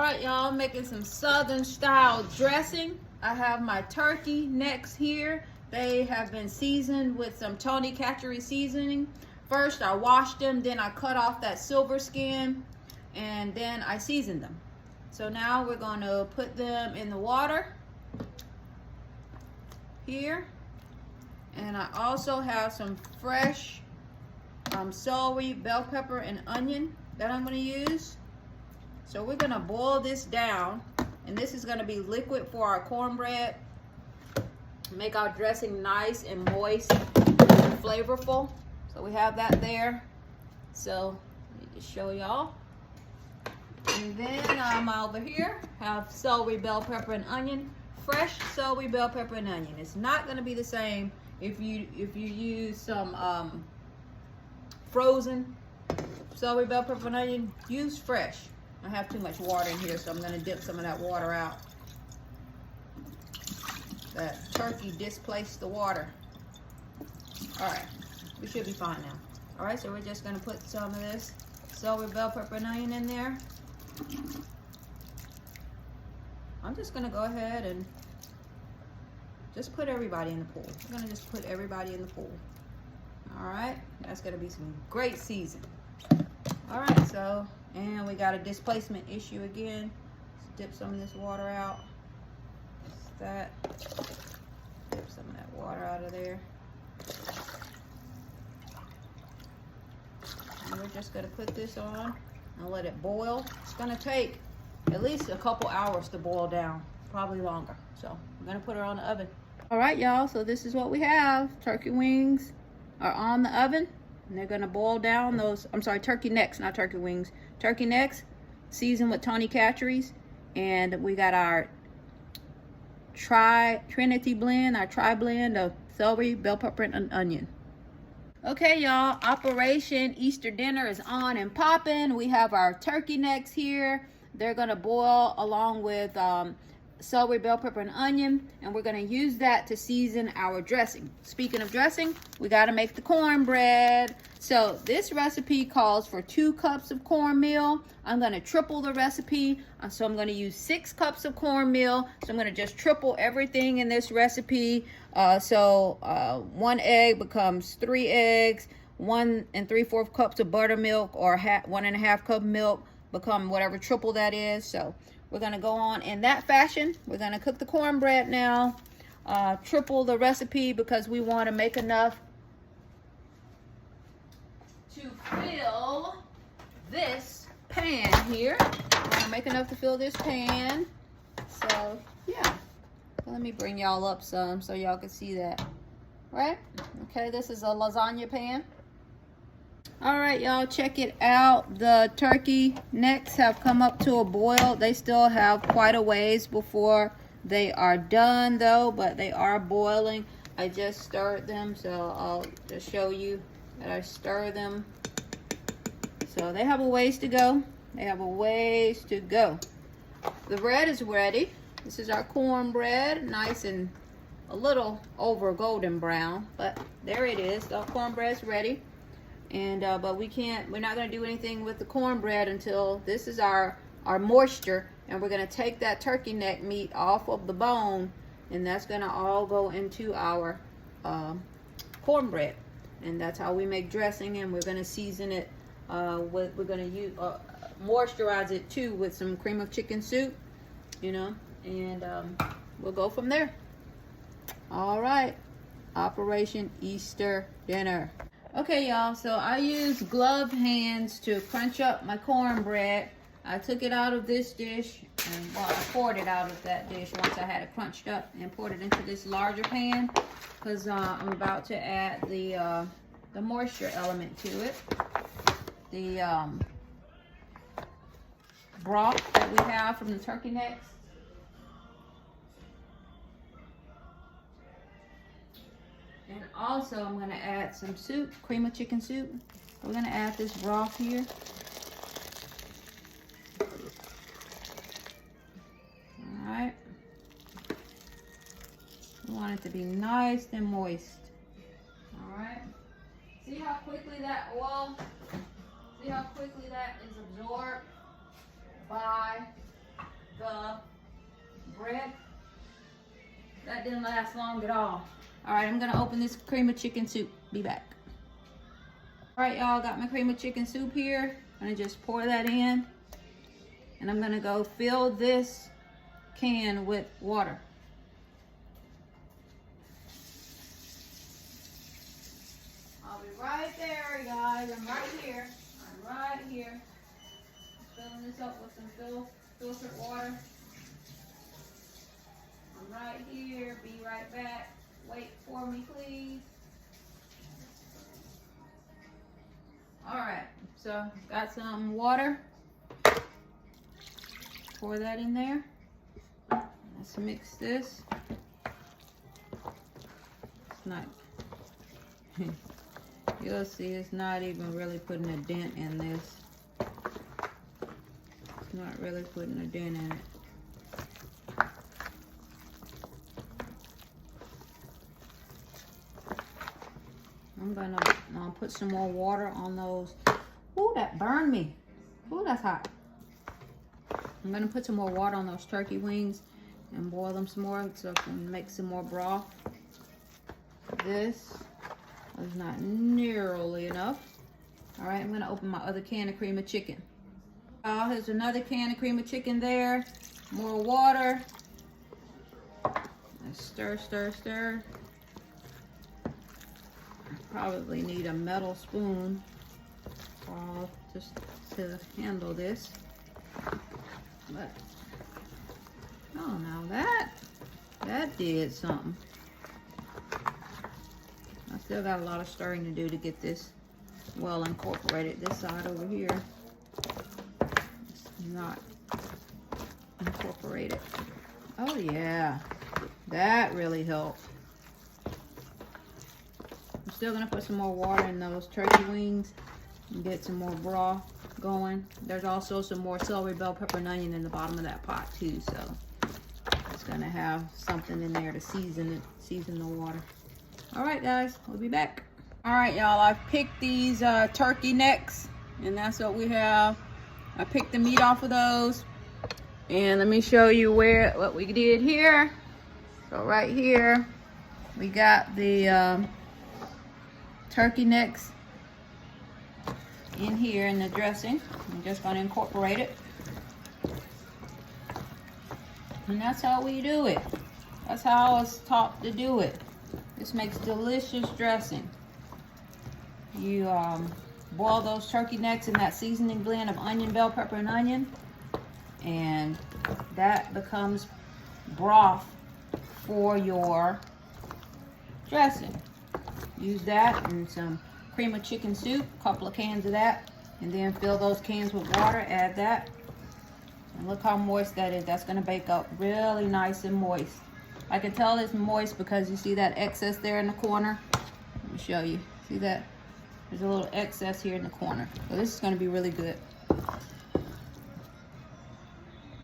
right, y'all, making some Southern style dressing. I have my turkey necks here. They have been seasoned with some Tony Chachere's seasoning. First, I washed them, then I cut off that silver skin, and then I seasoned them. So now we're going to put them in the water here. And I also have some fresh celery, bell pepper, and onion that I'm going to use. So we're going to boil this down, and this is going to be liquid for our cornbread. Make our dressing nice and moist and flavorful. So we have that there. So let me just show y'all. And then I'm over here, have celery, bell pepper, and onion. Fresh celery, bell pepper, and onion. It's not going to be the same if you use some frozen celery, bell pepper, and onion. Use fresh. I have too much water in here, so I'm going to dip some of that water out. That turkey displaced the water. All right, we should be fine now. All right, so we're just going to put some of this celery, bell pepper, and onion in there. I'm just going to go ahead and just put everybody in the pool. I'm going to just put everybody in the pool. All right, that's going to be some great season. All right, so, and we got a displacement issue again. Let's dip some of this water out. Just that. Dip some of that water out of there. And we're just going to put this on and let it boil. It's going to take at least a couple hours to boil down, probably longer. So I'm going to put her on the oven. All right, y'all, so this is what we have. Turkey wings are on the oven. And they're going to boil down those, I'm sorry, turkey necks, not turkey wings. Turkey necks, seasoned with Tony Chachere's. And we got our Trinity blend, our tri-blend of celery, bell pepper, and onion. Okay, y'all, Operation Easter Dinner is on and popping. We have our turkey necks here. They're going to boil along with celery, bell pepper, and onion, and we're going to use that to season our dressing. Speaking of dressing, we got to make the cornbread. So this recipe calls for 2 cups of cornmeal. I'm going to triple the recipe, so I'm going to use 6 cups of cornmeal. So I'm going to just triple everything in this recipe. 1 egg becomes 3 eggs. 1 3/4 cups of buttermilk, or 1.5 cup milk become whatever triple that is. So we're going to go on in that fashion. We're going to cook the cornbread now. Triple the recipe because we want to make enough to fill this pan here. We're going to make enough to fill this pan. So, yeah. So let me bring y'all up some so y'all can see that. Right? Okay, this is a lasagna pan. All right, y'all, check it out. The turkey necks have come up to a boil. They still have quite a ways before they are done, though, but they are boiling. I just stirred them, so I'll just show you that I stir them. So they have a ways to go. They have a ways to go. The bread is ready. This is our cornbread, nice and a little over golden brown, but there it is. The cornbread's ready. And but we're not going to do anything with the cornbread until this is our moisture, and we're going to take that turkey neck meat off of the bone, and that's going to all go into our cornbread. And that's how we make dressing, and we're going to season it we're going to use moisturize it too with some cream of chicken soup, you know, and we'll go from there. All right, Operation Easter Dinner. Okay, y'all, so I used gloved hands to crunch up my cornbread. I took it out of this dish, and well, I poured it out of that dish once I had it crunched up, and poured it into this larger pan because I'm about to add the moisture element to it. The broth that we have from the turkey necks. And also I'm going to add some soup, cream of chicken soup. We're going to add this broth here. Alright. We want it to be nice and moist. Alright. See how quickly that oil, see how quickly that is absorbed by That didn't last long at all. All right, I'm gonna open this cream of chicken soup. Be back. All right, y'all, got my cream of chicken soup here. I'm gonna just pour that in. And I'm gonna go fill this can with water. I'll be right there, guys. I'm right here. I'm right here. Filling this up with some filtered water. I'm right here. Be right back. Wait for me, please. All right, so got some water. Pour that in there. Let's mix this. It's not, you'll see it's not even really putting a dent in this. It's not really putting a dent in it. I'm gonna put some more water on those. Ooh, that burned me. Ooh, that's hot. I'm gonna put some more water on those turkey wings and boil them some more so I can make some more broth. This is not nearly enough. All right, I'm gonna open my other can of cream of chicken. Here's another can of cream of chicken there. More water. Let's stir, stir, stir. Probably need a metal spoon just to handle this. But oh, now that did something. I still got a lot of stirring to do to get this well incorporated. This side over here is not incorporated. Oh yeah, that really helped. I'm still gonna put some more water in those turkey wings and get some more broth going. There's also some more celery, bell pepper, and onion in the bottom of that pot too, so it's gonna have something in there to season the water. All right, guys, we'll be back. All right, y'all, I've picked these turkey necks, and that's what we have. I picked the meat off of those, and let me show you what we did here. So right here, we got the turkey necks in here in the dressing. I'm just going to incorporate it. And that's how we do it. That's how I was taught to do it. This makes delicious dressing. You boil those turkey necks in that seasoning blend of onion, bell pepper, and onion. And that becomes broth for your dressing. Use that and some cream of chicken soup, a couple of cans of that, and then fill those cans with water, add that, and look how moist that is. That's gonna bake up really nice and moist. I can tell it's moist because you see that excess there in the corner. Let me show you, see that? There's a little excess here in the corner. So this is gonna be really good.